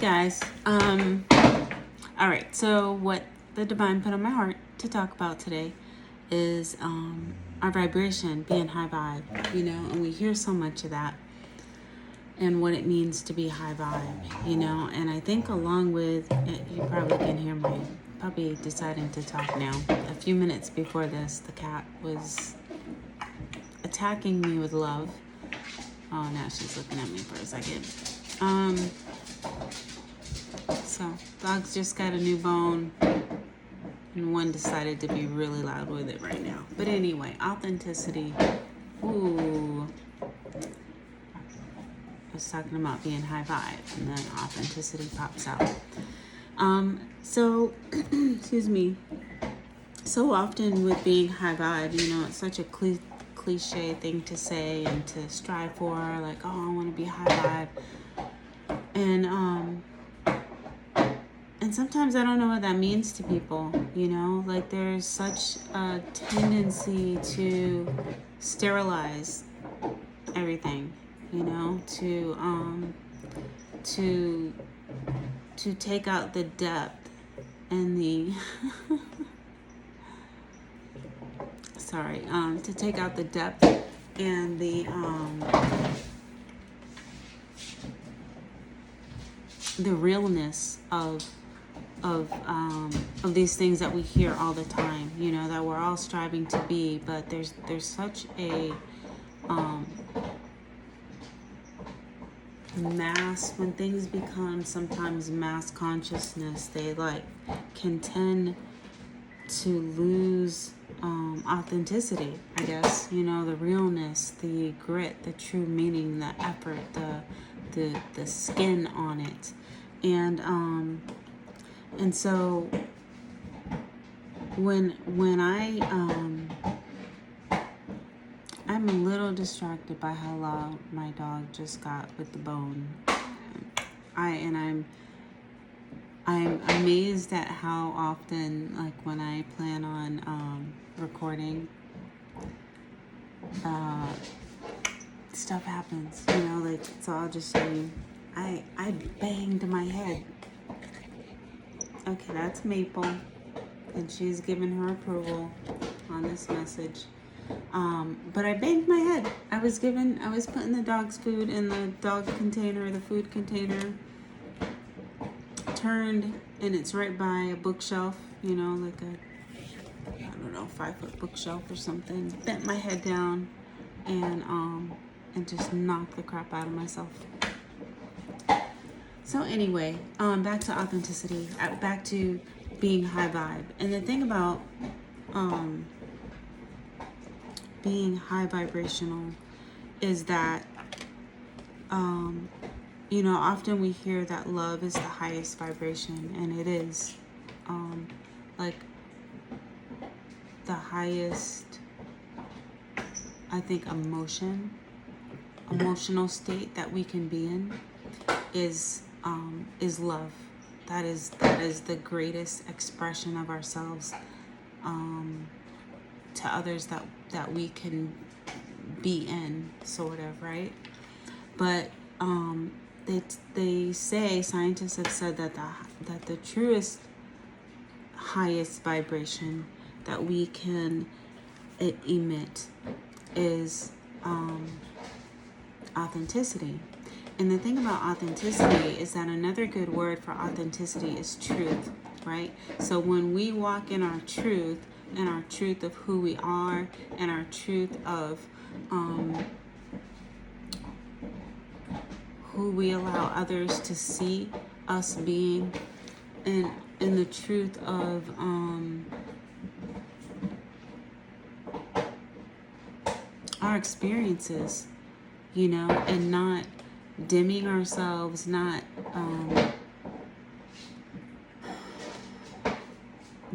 guys. All right. So what the divine put on my heart to talk about today is our vibration being high vibe. And we hear so much of that and what it means to be high vibe. And I think along with you probably can hear my puppy deciding to talk now. A few minutes before this, the cat was attacking me with love. Oh, now she's looking at me for a second. So dog's just got a new bone, and one decided to be really loud with it right now. But anyway, authenticity. Ooh. I was talking about being high vibe, and then authenticity pops out. So, excuse me. So often with being high vibe, it's such a cliche thing to say and to strive for, like, oh, I want to be high vibe. And sometimes I don't know what that means to people, like there's such a tendency to sterilize everything, to take out the depth and the to take out the depth and the realness of these things that we hear all the time, that we're all striving to be, but there's such a mass, when things become sometimes mass consciousness, they can tend to lose authenticity, I guess, the realness, the grit, the true meaning, the effort, the skin on it. And so when I'm a little distracted by how loud my dog just got with the bone. I'm amazed at how often, like when I plan on recording, stuff happens, so I'll just show you. I banged my head. Okay, that's Maple, and she's given her approval on this message. But I banged my head. I was putting the dog's food in the dog container, the food container, turned, and it's right by a bookshelf, like a, 5-foot bookshelf or something. Bent my head down and just knocked the crap out of myself. So anyway, back to authenticity, back to being high vibe. And the thing about being high vibrational is that, often we hear that love is the highest vibration, and it is, the highest, I think, emotional state that we can be in is love. That is the greatest expression of ourselves to others that we can be in, sort of, right? But they say, scientists have said that the truest, highest vibration that we can emit is authenticity. And the thing about authenticity is that another good word for authenticity is truth, right? So when we walk in our truth, and our truth of who we are, and our truth of who we allow others to see us being, and in the truth of our experiences, and not dimming ourselves, not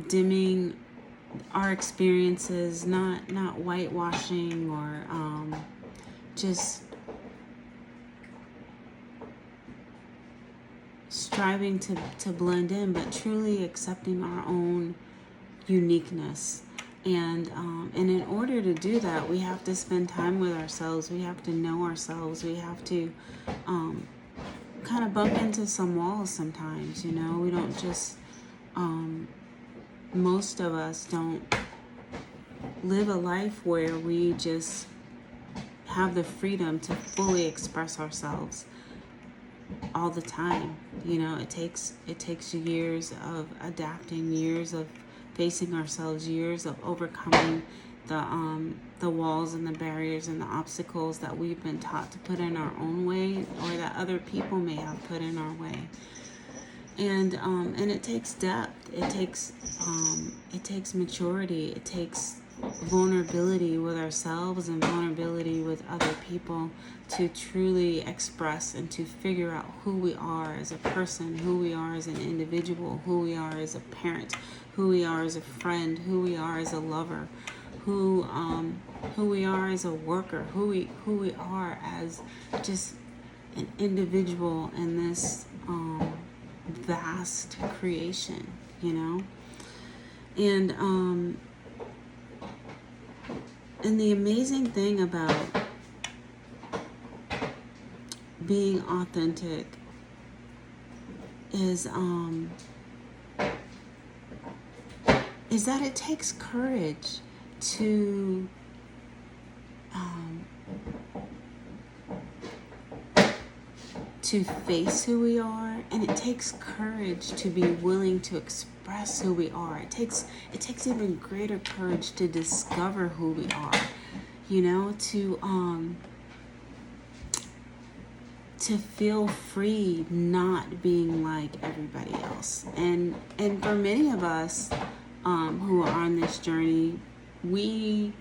dimming our experiences, not whitewashing or just striving to blend in, but truly accepting our own uniqueness. And in order to do that, we have to spend time with ourselves. We have to know ourselves. We have to kind of bump into some walls sometimes, you know. We don't just, most of us don't live a life where we just have the freedom to fully express ourselves all the time. You know, it takes years of adapting, years of facing ourselves, years of overcoming the walls and the barriers and the obstacles that we've been taught to put in our own way, or that other people may have put in our way. And it takes depth. It takes maturity. It takes vulnerability with ourselves and vulnerability with other people to truly express and to figure out who we are as a person, who we are as an individual, who we are as a parent, who we are as a friend, who we are as a lover, who we are as a worker, who we are as just an individual in this vast creation, you know. And the amazing thing about being authentic is that it takes courage to face who we are, and it takes courage to be willing to express who we are. It takes even greater courage to discover who we are, you know, to feel free not being like everybody else. And for many of us who are on this journey, we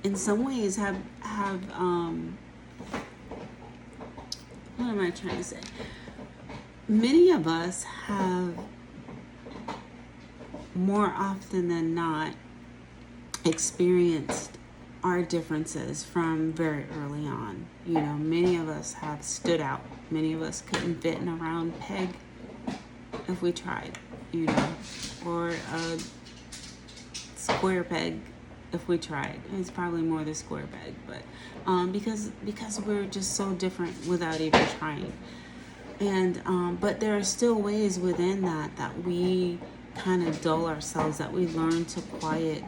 in some ways have what am I trying to say? Many of us have, more often than not, experienced our differences from very early on. You know, many of us have stood out. Many of us couldn't fit in a round peg if we tried, you know, or a square peg if we tried. It's probably more the square peg, but because we're just so different without even trying. And but there are still ways within that we kind of dull ourselves, that we learn to quiet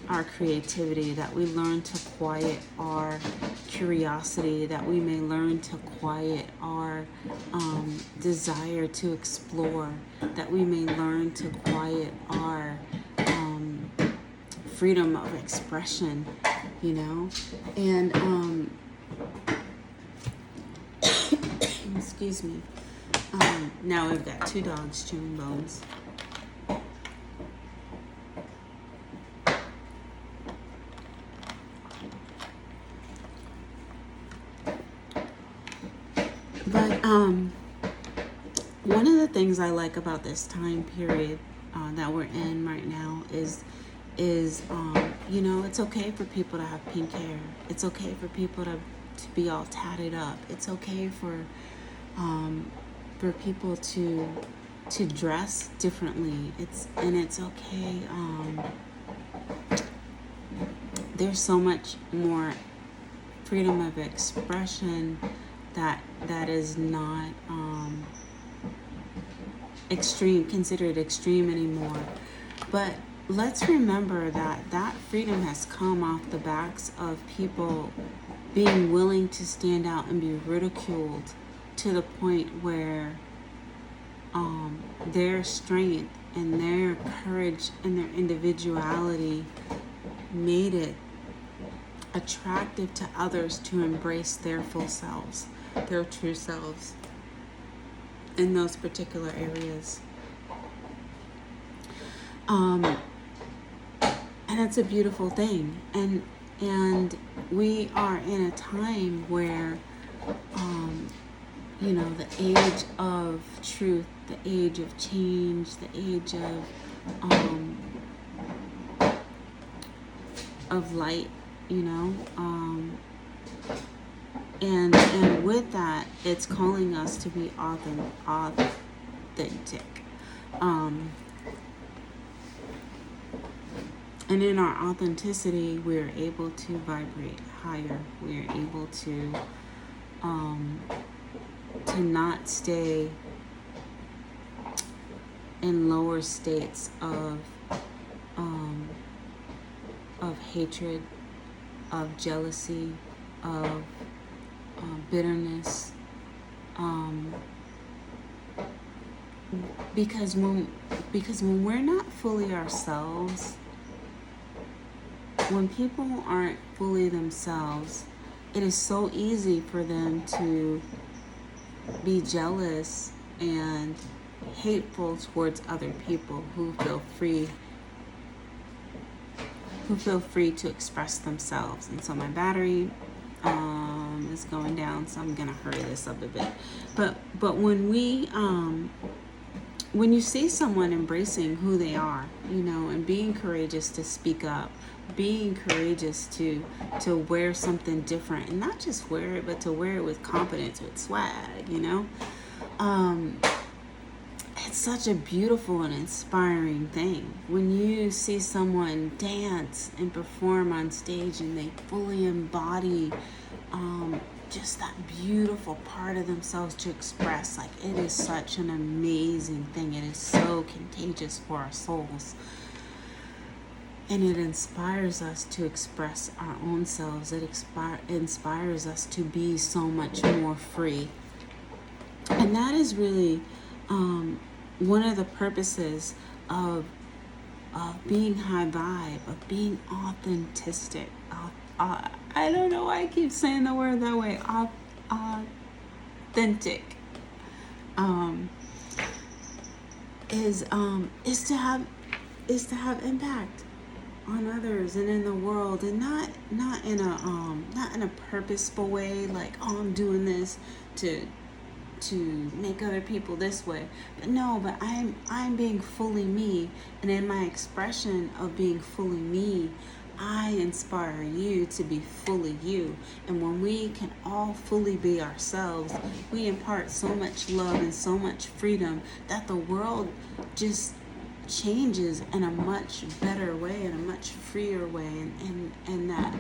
our creativity, that we learn to quiet our curiosity, that we may learn to quiet our desire to explore, that we may learn to quiet our freedom of expression, you know. And excuse me. Now we've got two dogs chewing bones. But one of the things I like about this time period that we're in right now is you know, it's okay for people to have pink hair. It's okay for people to be all tatted up. It's okay for people to dress differently. It's okay. There's so much more freedom of expression that is not considered extreme anymore. But let's remember that freedom has come off the backs of people being willing to stand out and be ridiculed, to the point where their strength and their courage and their individuality made it attractive to others to embrace their full selves, their true selves in those particular areas. And it's a beautiful thing. And we are in a time where, you know, the age of truth, the age of change, the age of light, you know, and with that, it's calling us to be authentic. And in our authenticity, we're able to vibrate higher. We're able to to not stay in lower states of hatred, of jealousy, of bitterness, because when we're not fully ourselves, when people aren't fully themselves, it is so easy for them to be jealous and hateful towards other people who feel free to express themselves. And so my battery is going down, so I'm gonna hurry this up a bit. But when you see someone embracing who they are, and being courageous to speak up, being courageous to wear something different, and not just wear it, but to wear it with confidence, with swag, it's such a beautiful and inspiring thing when you see someone dance and perform on stage and they fully embody just that beautiful part of themselves to express. Like, it is such an amazing thing. It is so contagious for our souls. And it inspires us to express our own selves. It inspires us to be so much more free. And that is really one of the purposes of being high vibe, of being authentic. I don't know why I keep saying the word that way. Authentic. Is to have impact on others and in the world, and not in a purposeful way, like, oh, I'm doing this to make other people this way. But I'm being fully me, and in my expression of being fully me, I inspire you to be fully you. And when we can all fully be ourselves, we impart so much love and so much freedom that the world just changes in a much better way, in a much freer way, and that,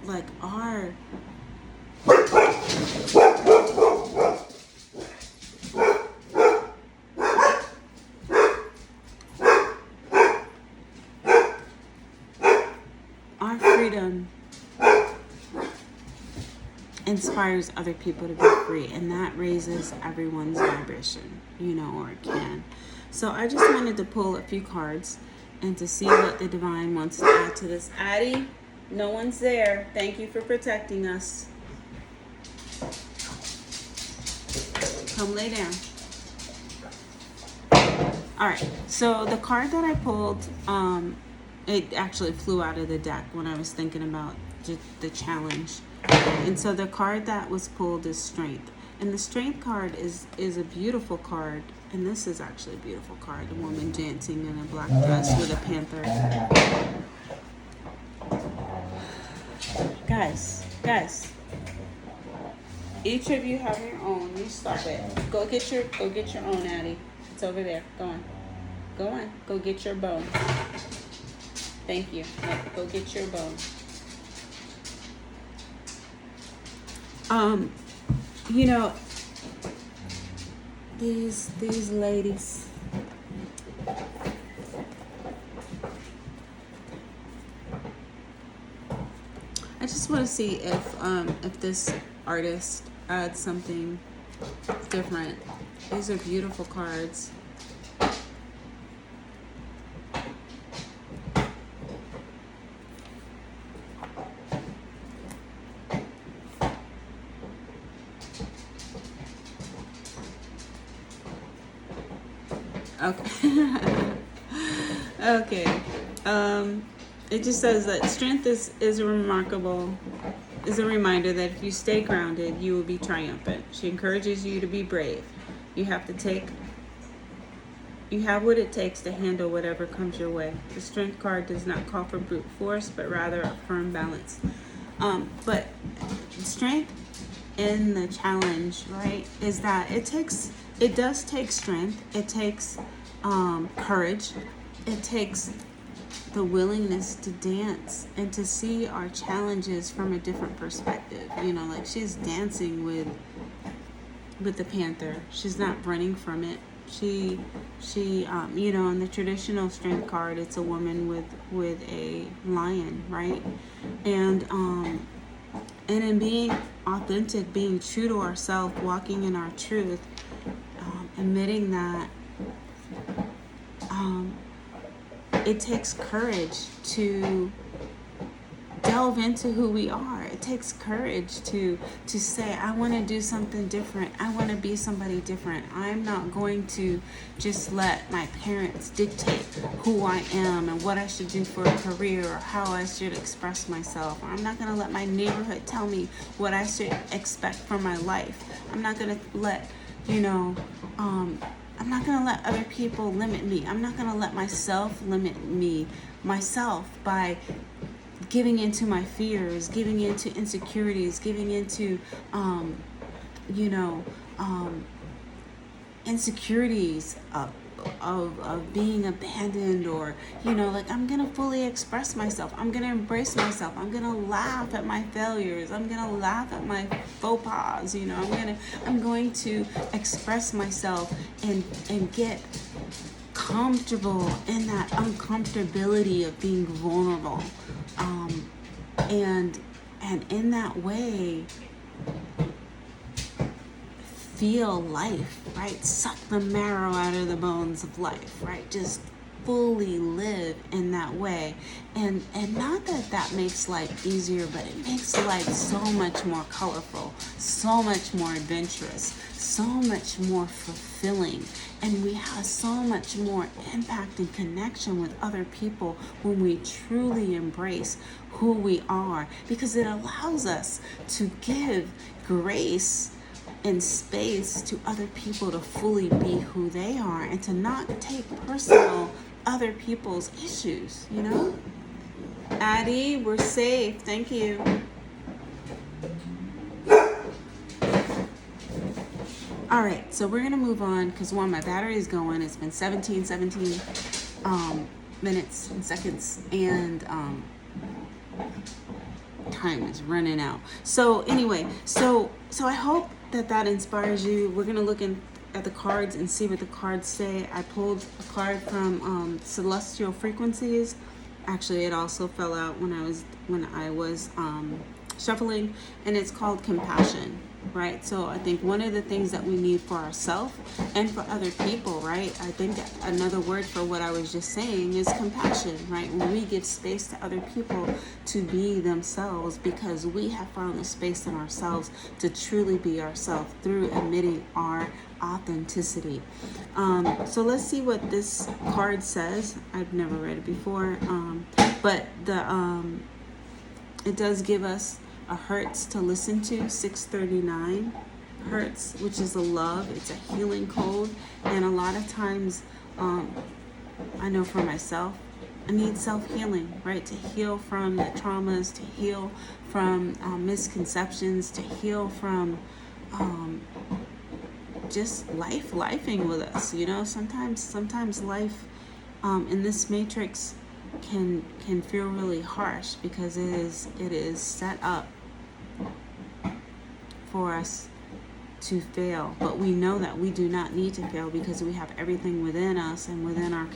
like, our freedom inspires other people to be free, and that raises everyone's vibration, or it can. So I just wanted to pull a few cards and to see what the divine wants to add to this. Addie, no one's there. Thank you for protecting us. Come lay down. All right, so the card that I pulled, it actually flew out of the deck when I was thinking about the challenge. And so the card that was pulled is Strength. And the Strength card is a beautiful card. And this is actually a beautiful card. A woman dancing in a black dress with a panther. Guys. Each of you have your own. You stop it. Go get your own, Addie. It's over there. Go on. Go get your bone. Thank you. Go get your bone. These ladies. I just want to see if this artist adds something different. These are beautiful cards. Okay. It just says that strength is a reminder that if you stay grounded, you will be triumphant. She encourages you to be brave. You have what it takes to handle whatever comes your way. The Strength card does not call for brute force, but rather a firm balance. But strength in the challenge, right, is that it does take strength. It takes courage. It takes the willingness to dance and to see our challenges from a different perspective. You know, like she's dancing with the panther. She's not running from it. She you know, in the traditional strength card, it's a woman with a lion, right? And in being authentic, being true to ourselves, walking in our truth, admitting that it takes courage to delve into who we are. It takes courage to say, I want to do something different. I want to be somebody different. I'm not going to just let my parents dictate who I am and what I should do for a career or how I should express myself. I'm not going to let my neighborhood tell me what I should expect from my life. I'm not going to let, you know, I'm not going to let other people limit me. I'm not going to let myself limit myself by giving into my fears, giving into insecurities, giving into, you know, insecurities of being abandoned, or, you know, like, I'm going to fully express myself. I'm going to embrace myself. I'm going to laugh at my failures. I'm going to laugh at my faux pas, you know, I'm going to express myself and get comfortable in that uncomfortability of being vulnerable. And in that way, feel life, right? Suck the marrow out of the bones of life, right? Just fully live in that way. And not that makes life easier, but it makes life so much more colorful, so much more adventurous, so much more fulfilling. And we have so much more impact and connection with other people when we truly embrace who we are, because it allows us to give grace and space to other people to fully be who they are and to not take personal other people's issues, you know? Addie, we're safe. Thank you. All right, so we're going to move on because, one, my battery is going. It's been 17 minutes and seconds, and time is running out. So anyway, so I hope that inspires you. We're going to look at the cards and see what the cards say. I pulled a card from Celestial Frequencies. Actually, it also fell out when I was shuffling, and it's called Compassion, right? So I think one of the things that we need for ourselves and for other people, right? I think another word for what I was just saying is compassion, right? When we give space to other people to be themselves, because we have found the space in ourselves to truly be ourselves through admitting our authenticity. So let's see what this card says. I've never read it before, but it does give us a Hertz to listen to, 639 Hertz, which is a love. It's a healing code, and a lot of times, I know for myself, I need self-healing, right? To heal from the traumas, to heal from misconceptions, to heal from just lifing with us, you know. Sometimes life in this matrix can feel really harsh because it is set up for us to fail, but we know that we do not need to fail because we have everything within us and within our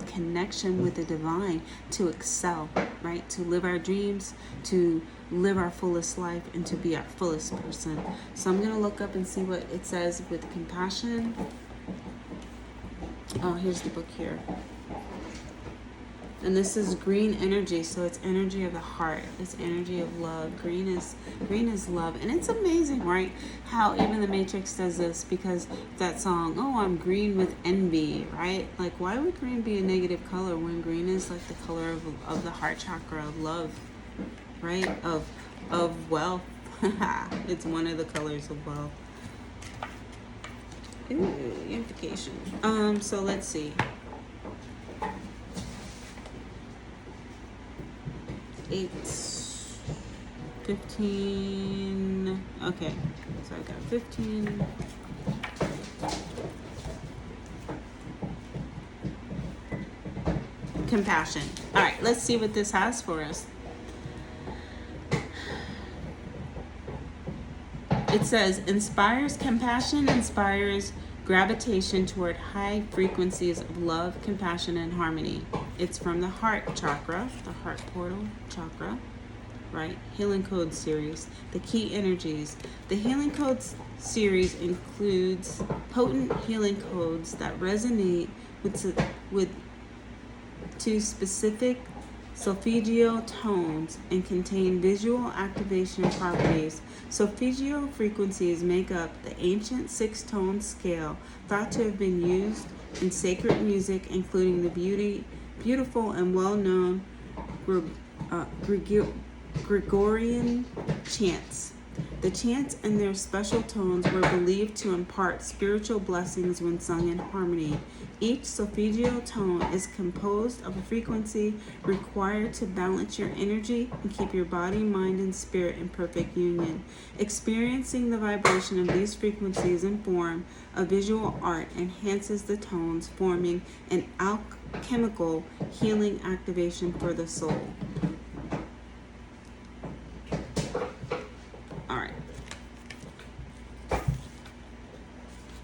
connection with the divine to excel, right? To live our dreams, to live our fullest life, and to be our fullest person. So I'm going to look up and see what it says with compassion. Oh, here's the book here. And this is green energy, so it's energy of the heart. It's energy of love. Green is love. And it's amazing, right? How even the Matrix does this, because that song, oh, I'm green with envy, right? Like, why would green be a negative color when green is like the color of the heart chakra, of love, right? Of wealth. It's one of the colors of wealth. Ooh, unification. So let's see. 8, 15. Okay, so I got 15. compassion. All right, let's see what this has for us. It says, inspires compassion, inspires gravitation toward high frequencies of love, compassion, and harmony. It's from the heart chakra, the heart portal chakra, right? Healing Code series. The key energies. The Healing Codes series includes potent healing codes that resonate with two specific solfeggio tones and contain visual activation properties. Solfeggio frequencies make up the ancient six-tone scale thought to have been used in sacred music, including the beautiful and well-known Gregorian chants. The chants and their special tones were believed to impart spiritual blessings when sung in harmony. Each solfeggio tone is composed of a frequency required to balance your energy and keep your body, mind, and spirit in perfect union. Experiencing the vibration of these frequencies in form of visual art enhances the tones, forming an alchemical healing activation for the soul.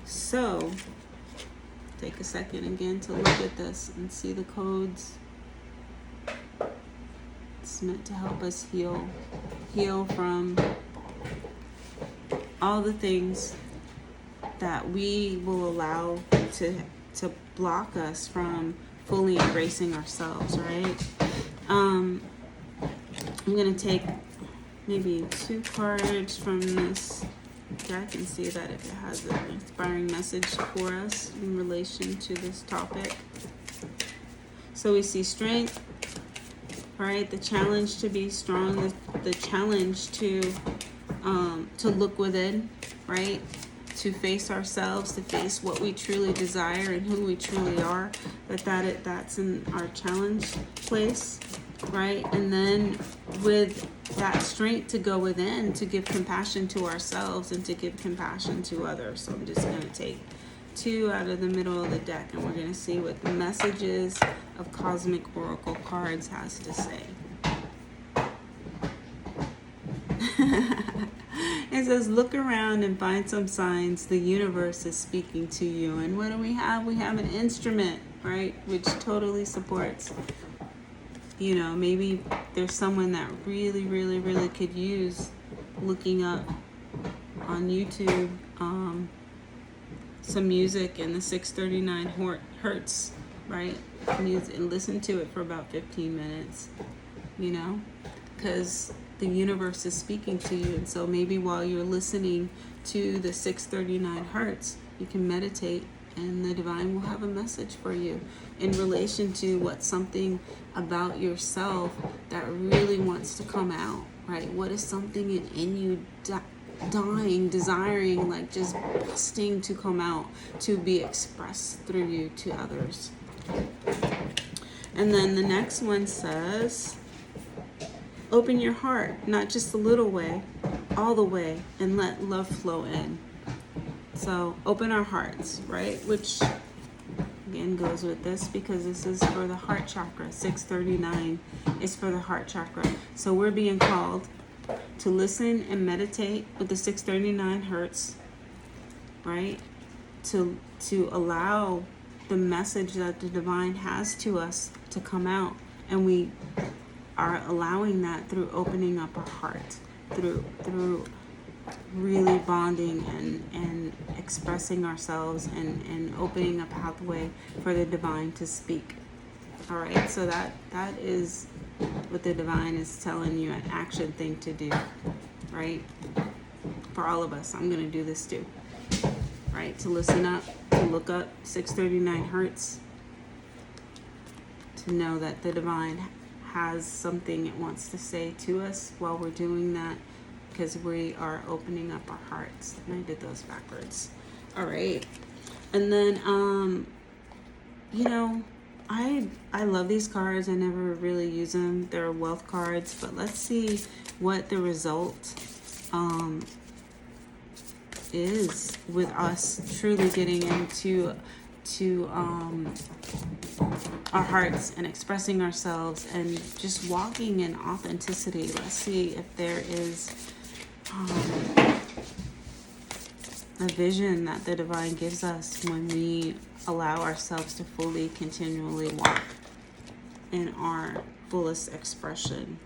So, take a second again to look at this and see the codes. It's meant to help us heal from all the things that we will allow to block us from fully embracing ourselves, right? I'm going to take maybe 2 cards from this deck and see that if it has an inspiring message for us in relation to this topic. So we see strength, right? The challenge to be strong, the challenge to look within, right? To face ourselves, to face what we truly desire and who we truly are. That's in our challenge place, right? And then with that strength to go within, to give compassion to ourselves and to give compassion to others. So I'm just going to take 2 out of the middle of the deck and we're going to see what the messages of Cosmic Oracle cards has to say. It says, look around and find some signs the universe is speaking to you. And what do we have? We have an instrument, right? Which totally supports. You know, maybe there's someone that really, really, really could use looking up on YouTube some music in the 639 hertz, right? Music, and listen to it for about 15 minutes, you know, because the universe is speaking to you. And so maybe while you're listening to the 639 hertz, you can meditate and the divine will have a message for you in relation to what's something about yourself that really wants to come out, right? What is something in you dying, desiring, like just busting to come out, to be expressed through you to others. And then the next one says, open your heart, not just a little way, all the way, and let love flow in. So open our hearts, right? Which again goes with this because this is for the heart chakra. 639 is for the heart chakra. So we're being called to listen and meditate with the 639 hertz, right? To allow the message that the divine has to us to come out. And we are allowing that through opening up our heart, through really bonding and expressing ourselves and opening a pathway for the divine to speak. All right, so that is what the divine is telling you, an action thing to do, right? For all of us, I'm going to do this too, right? To listen up, to look up 639 hertz, to know that the divine has something it wants to say to us while we're doing that, because we are opening up our hearts. And I did those backwards. All right. And then, you know, I love these cards. I never really use them. They're wealth cards, but let's see what the result is with us truly getting into our hearts and expressing ourselves and just walking in authenticity. Let's see if there is a vision that the divine gives us when we allow ourselves to fully, continually walk in our fullest expression.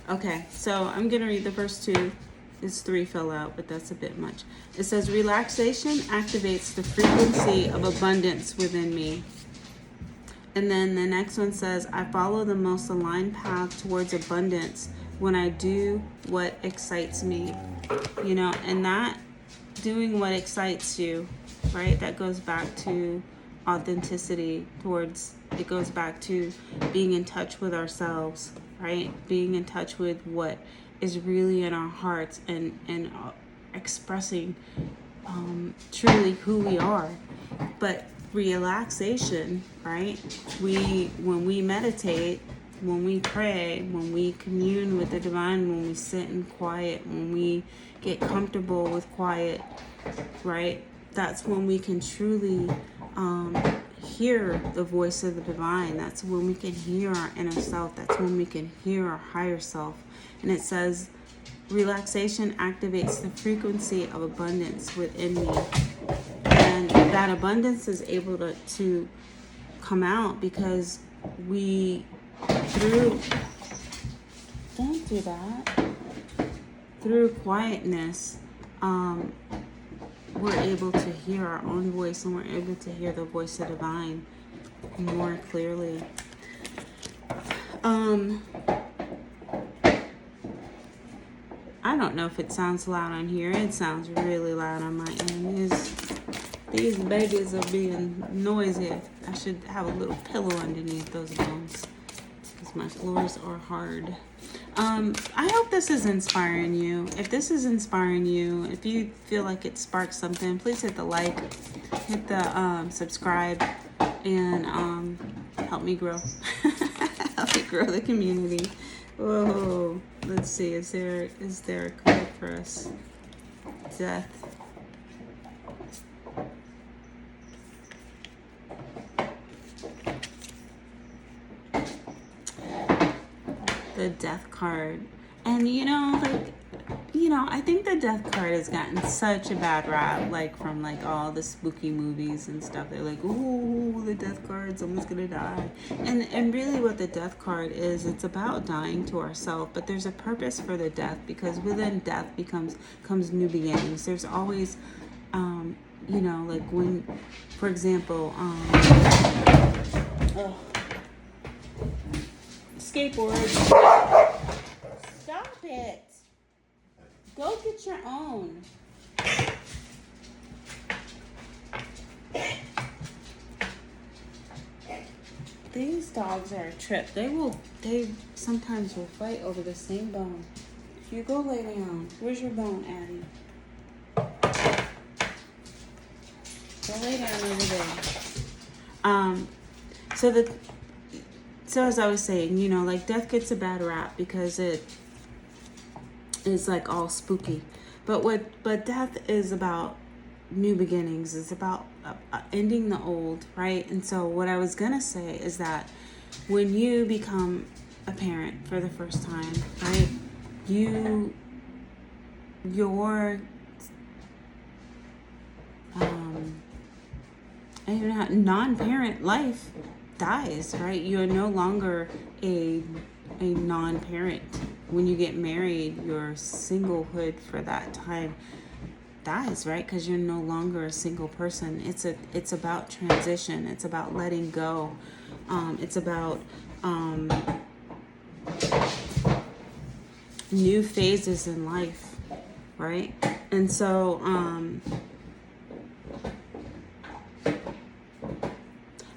Okay, so I'm going to read the first two. It's 3 fell out, but that's a bit much. It says, relaxation activates the frequency of abundance within me. And then the next one says, I follow the most aligned path towards abundance when I do what excites me. You know, and that doing what excites you, right? That goes back to authenticity it goes back to being in touch with ourselves, right? Being in touch with what is really in our hearts and expressing truly who we are. But relaxation, right? When we meditate, when we pray, when we commune with the divine, when we sit in quiet, when we get comfortable with quiet, right? That's when we can truly hear the voice of the divine. That's when we can hear our inner self. That's when we can hear our higher self. And it says, relaxation activates the frequency of abundance within me. And that abundance is able to come out because don't do that. Through quietness, we're able to hear our own voice, and we're able to hear the voice of divine more clearly. I don't know if it sounds loud on here. It sounds really loud on my end. These babies are being noisy. I should have a little pillow underneath those bones because my floors are hard. I hope this is inspiring you. If this is inspiring you, if you feel like it sparks something, please hit the like, hit the subscribe, and help me grow. Help me grow the community. Whoa. Let's see. Is there a card for us? Death. The death card. And I think the death card has gotten such a bad rap, like from like all the spooky movies and stuff. They're like, ooh, the death card, someone's gonna die. And really what the death card is, it's about dying to ourselves, but there's a purpose for the death, because within death comes new beginnings. There's always like when, for example, skateboard. Stop it. Go get your own. These dogs are a trip. They sometimes will fight over the same bone. You go lay down. Where's your bone, Addie? Go lay down over there. So as I was saying, like death gets a bad rap because it is like all spooky. But death is about new beginnings. It's about ending the old, right? And so what I was gonna say is that when you become a parent for the first time, right, your non-parent life dies, right? You're no longer a non-parent. When you get married, your singlehood for that time dies, right? Because you're no longer a single person. It's about transition. It's about letting go. It's about new phases in life, right? And so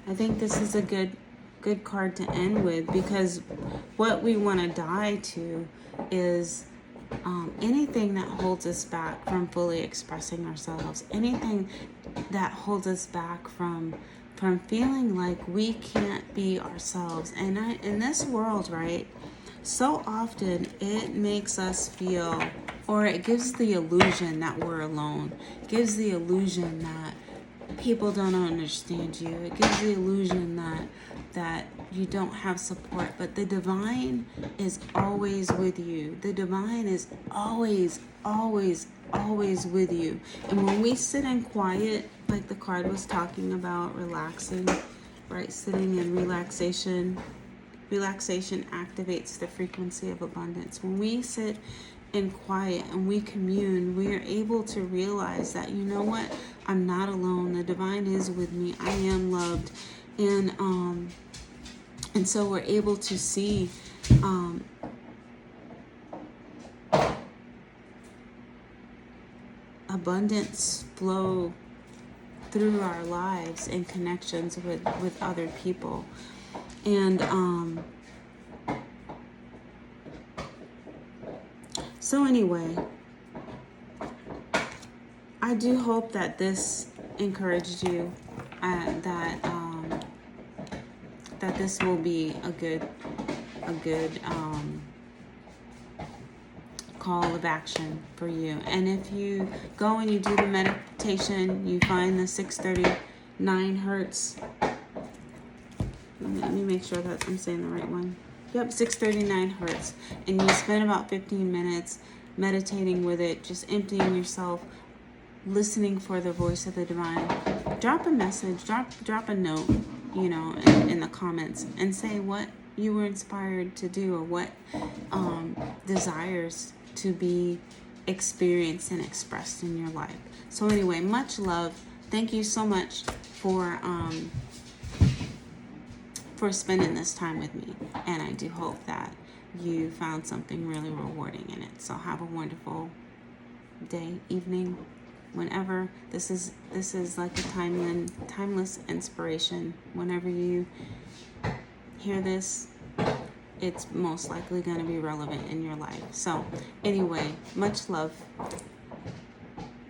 I think this is a good card to end with, because what we want to die to is anything that holds us back from fully expressing ourselves, anything that holds us back from feeling like we can't be ourselves. And in this world, right, so often it makes us feel, or it gives the illusion that we're alone. It gives the illusion that people don't understand you. It gives the illusion that you don't have support, but the divine is always with you. The divine is always, always, always with you. And when we sit in quiet, like the card was talking about, relaxing, right? Sitting in relaxation activates the frequency of abundance. When we sit in quiet and we commune, we are able to realize that, you know what, I'm not alone. The divine is with me. I am loved. And so we're able to see abundance flow through our lives in connections with other people. And so anyway, I do hope that this encouraged you, that this will be a good call of action for you. And if you go and you do the meditation, you find the 639 hertz. Let me make sure that I'm saying the right one. Yep, 639 hertz. And you spend about 15 minutes meditating with it, just emptying yourself, listening for the voice of the divine. Drop a message, drop a note, in the comments, and say what you were inspired to do, or what desires to be experienced and expressed in your life. So anyway, much love. Thank you so much for spending this time with me, and I do hope that you found something really rewarding in it. So have a wonderful day, evening, whenever. This is like a timeless inspiration. Whenever you hear this, it's most likely going to be relevant in your life. So anyway, much love.